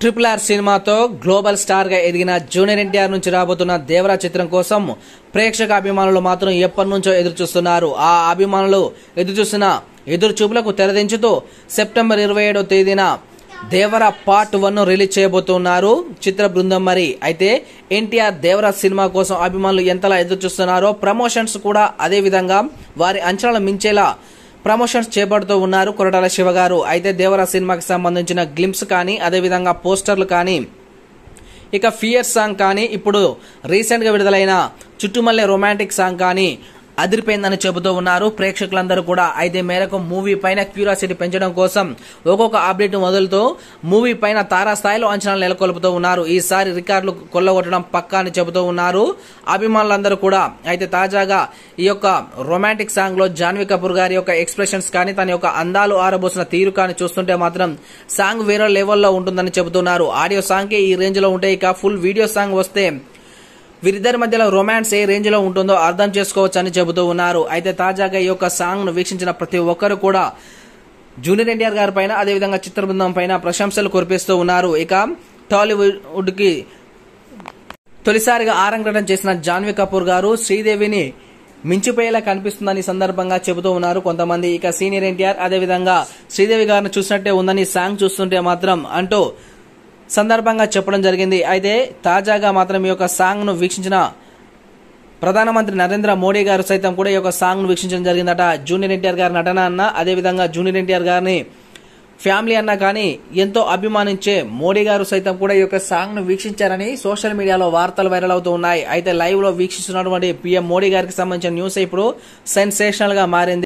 RRR సినిమాతో global star గా ఎదిగిన జూనియర్ ఎన్టీఆర్ నుంచి రాబోతున్న దేవరా చిత్రం కోసం ప్రేక్షక అభిమానులు మాత్రం ఎప్పటి నుంచో ఎదురు చూస్తున్నారు. ఆ అభిమానులు ఎదురు చూపులకు తెరదించుతూ సెప్టెంబర్ 27వ తేదీన దేవరా పార్ట్ 1 రిలీజ్ చేయబోతున్నారు చిత్ర బృందం. మరి అయితే ఎన్టీఆర్ దేవరా సినిమా కోసం అభిమానులు ఎంతలా ఎదురు చూస్తున్నారో ప్రమోషన్స్ కూడా అదే విధంగా వారి అంచనాలు మించేలా ప్రమోషన్స్ చేపడుతూ ఉన్నారు కొరటాల శివ గారు. అయితే దేవరా సినిమాకి సంబంధించిన గ్లింప్స్ కానీ అదేవిధంగా పోస్టర్లు కానీ ఇక ఫియర్ సాంగ్ కానీ ఇప్పుడు రీసెంట్ గా విడుదలైన చుట్టుమల్లె రొమాంటిక్ సాంగ్ కానీ అదిరిపోయిందని చెబుతూ ఉన్నారు ప్రేక్షకులందరూ కూడా. అయితే మేరకు మూవీ పైన క్యూరియాసిటీ పెంచడం కోసం ఒక్కొక్క అప్డేట్ మొదలుతో మూవీ పైన తారాస్థాయిలో అంచనాలు నెలకొల్పుతూ ఉన్నారు. ఈసారి రికార్డులు కొల్లగొట్టడం పక్కా అని చెబుతూ ఉన్నారు అభిమానులందరూ కూడా. అయితే తాజాగా ఈ యొక్క రొమాంటిక్ సాంగ్ లో జాన్వీ కపూర్ గారి యొక్క ఎక్స్ప్రెషన్స్ కానీ తన యొక్క అందాలు ఆరబోసిన తీరు కానీ చూస్తుంటే మాత్రం సాంగ్ వేరే లెవెల్లో ఉంటుందని చెబుతున్నారు. ఆడియో సాంగ్ కి ఈ రేంజ్ లో ఉంటే ఇక ఫుల్ వీడియో సాంగ్ వస్తే వీరిద్దరి మధ్యలో రొమాన్స్ ఏ రేంజ్ లో ఉంటుందో అర్థం చేసుకోవచ్చు అని చెబుతూ ఉన్నారు. అయితే తాజాగా ఈ యొక్క సాంగ్ ను వీక్షించిన ప్రతి ఒక్కరు కూడా జూనియర్ ఎన్టీఆర్ గారి పైన అదేవిధంగా చిత్ర బృందం పైన ప్రశంసలు కురిపిస్తూ ఉన్నారు. ఇక టాలీవుడ్ కి తొలిసారిగా ఆరంగేట్రం చేసిన జాన్వీ కపూర్ గారు శ్రీదేవిని మించిపోయేలా కనిపిస్తుందని సందర్భంగా చెబుతూ ఉన్నారు కొంతమంది. ఇక సీనియర్ ఎన్టీఆర్ అదేవిధంగా శ్రీదేవి గారిని చూసినట్టే ఉందని సాంగ్ చూస్తుంటే మాత్రం అంటూ సందర్భంగా చెప్పడం జరిగింది. అయితే తాజాగా మాత్రం ఈ యొక్క సాంగ్ ను వీక్షించిన ప్రధానమంత్రి నరేంద్ర మోడీ గారు సైతం కూడా ఈ యొక్క సాంగ్ ను వీక్షించడం జరిగిందట. జూనియర్ ఎన్టీఆర్ గారి నటన అన్న అదేవిధంగా జూనియర్ ఎన్టీఆర్ గారిని ఫ్యామిలీ అన్నా కానీ ఎంతో అభిమానించే మోడీ గారు సైతం కూడా ఈ యొక్క సాంగ్ ను వీక్షించారని సోషల్ మీడియాలో వార్తలు వైరల్ అవుతూ ఉన్నాయి. అయితే లైవ్ లో వీక్షిస్తున్నటువంటి పీఎం మోడీ గారికి సంబంధించిన న్యూస్ ఇప్పుడు సెన్సేషనల్ గా మారింది.